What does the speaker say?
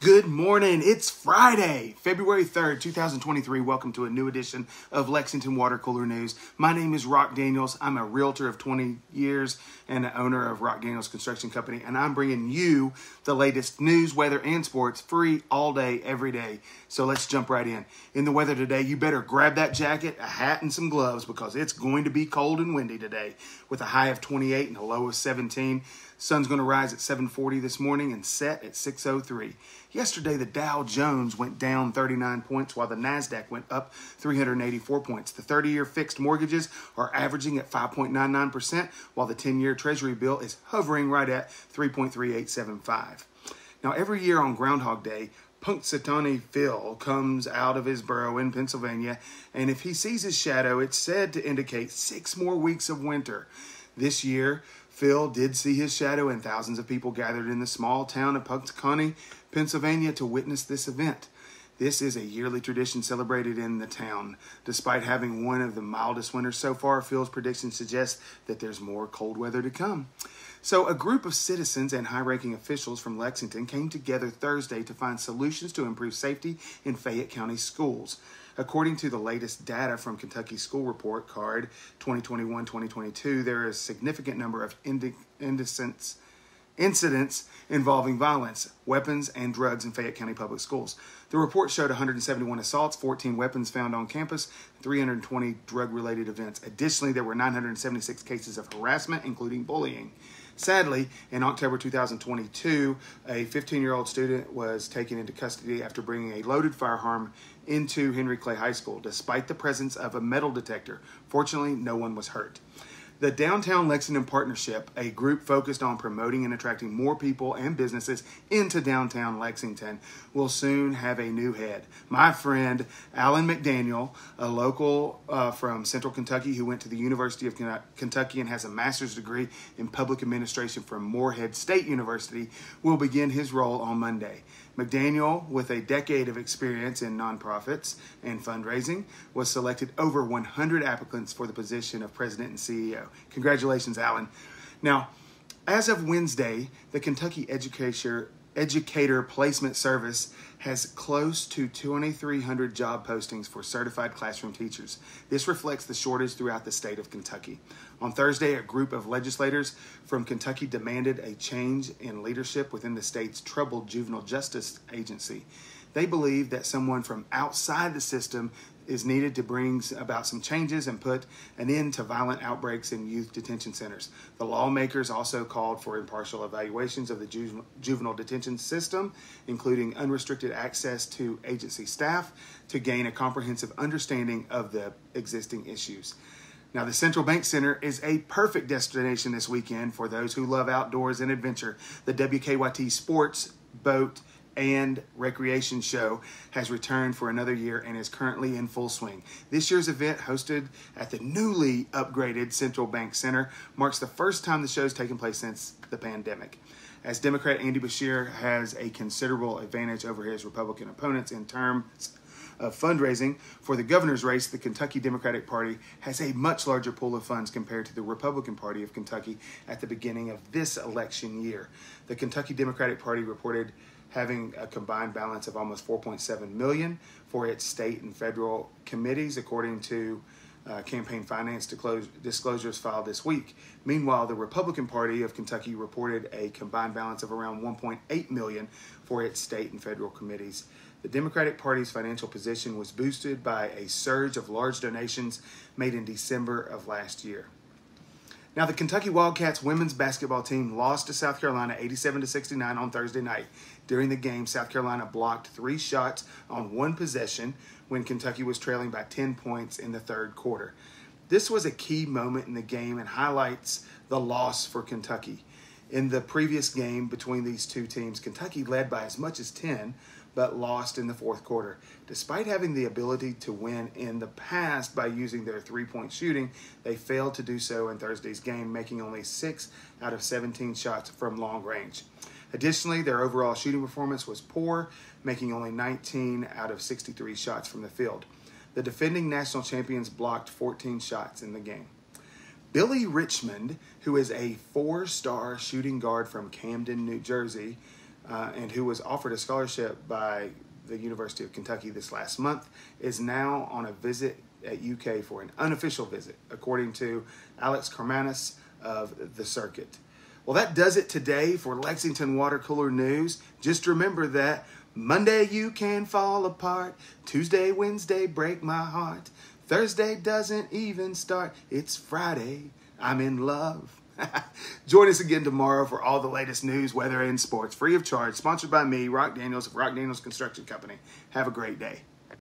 Good morning. It's Friday, February 3rd, 2023. Welcome to a new edition of Lexington Water Cooler News. My name is Rock Daniels. I'm a realtor of 20 years and the owner of Rock Daniels Construction Company, and I'm bringing you the latest news, weather, and sports free all day, every day. So let's jump right in. In the weather today, you better grab that jacket, a hat, and some gloves because it's going to be cold and windy today with a high of 28 and a low of 17. Sun's going to rise at 7:40 this morning and set at 6:03. Yesterday, the Dow Jones went down 39 points while the NASDAQ went up 384 points. The 30-year fixed mortgages are averaging at 5.99%, while the 10-year treasury bill is hovering right at 3.3875. Now, every year on Groundhog Day, Punxsutawney Phil comes out of his burrow in Pennsylvania, and if he sees his shadow, it's said to indicate 6 more weeks of winter. This year, Phil did see his shadow, and thousands of people gathered in the small town of Punxsutawney, Pennsylvania, to witness this event. This is a yearly tradition celebrated in the town. Despite having one of the mildest winters so far, Phil's prediction suggests that there's more cold weather to come. So a group of citizens and high-ranking officials from Lexington came together Thursday to find solutions to improve safety in Fayette County schools. According to the latest data from Kentucky School Report Card 2021-2022, there is a significant number of incidents involving violence, weapons, and drugs in Fayette County Public Schools. The report showed 171 assaults, 14 weapons found on campus, 320 drug-related events. Additionally, there were 976 cases of harassment, including bullying. Sadly, in October 2022, a 15-year-old student was taken into custody after bringing a loaded firearm into Henry Clay High School, despite the presence of a metal detector. Fortunately, no one was hurt. The Downtown Lexington Partnership, a group focused on promoting and attracting more people and businesses into downtown Lexington, will soon have a new head. My friend, Alan McDaniel, a local from Central Kentucky who went to the University of Kentucky and has a master's degree in public administration from Morehead State University, will begin his role on Monday. McDaniel, with a decade of experience in nonprofits and fundraising, was selected over 100 applicants for the position of president and CEO. Congratulations, Alan. Now, as of Wednesday, the Kentucky Educator Placement Service has close to 2,300 job postings for certified classroom teachers. This reflects the shortage throughout the state of Kentucky. On Thursday, a group of legislators from Kentucky demanded a change in leadership within the state's troubled juvenile justice agency. They believe that someone from outside the system is needed to bring about some changes and put an end to violent outbreaks in youth detention centers. The lawmakers also called for impartial evaluations of the juvenile detention system, including unrestricted access to agency staff, to gain a comprehensive understanding of the existing issues. Now, the Central Bank Center is a perfect destination this weekend for those who love outdoors and adventure. The WKYT Sports, Boat, and Recreation Show has returned for another year and is currently in full swing. This year's event, hosted at the newly upgraded Central Bank Center, marks the first time the show has taken place since the pandemic. As Democrat Andy Beshear has a considerable advantage over his Republican opponents in terms of fundraising for the governor's race, the Kentucky Democratic Party has a much larger pool of funds compared to the Republican Party of Kentucky at the beginning of this election year. The Kentucky Democratic Party reported having a combined balance of almost $4.7 million for its state and federal committees, according to campaign finance disclosures filed this week. Meanwhile, the Republican Party of Kentucky reported a combined balance of around $1.8 million for its state and federal committees. The Democratic Party's financial position was boosted by a surge of large donations made in December of last year. Now, the Kentucky Wildcats women's basketball team lost to South Carolina 87-69 on Thursday night. During the game, South Carolina blocked 3 shots on 1 possession when Kentucky was trailing by 10 points in the third quarter. This was a key moment in the game and highlights the loss for Kentucky. In the previous game between these two teams, Kentucky led by as much as 10, but lost in the fourth quarter. Despite having the ability to win in the past by using their three-point shooting, they failed to do so in Thursday's game, making only 6 out of 17 shots from long range. Additionally, their overall shooting performance was poor, making only 19 out of 63 shots from the field. The defending national champions blocked 14 shots in the game. Billy Richmond, who is a 4-star shooting guard from Camden, New Jersey, and who was offered a scholarship by the University of Kentucky this last month, is now on a visit at UK for an unofficial visit, according to Alex Karmanos of The Circuit. Well, that does it today for Lexington Water Cooler News. Just remember that Monday you can fall apart, Tuesday, Wednesday break my heart, Thursday doesn't even start, it's Friday, I'm in love. Join us again tomorrow for all the latest news, weather, and sports, free of charge, sponsored by me, Rock Daniels of Rock Daniels Construction Company. Have a great day.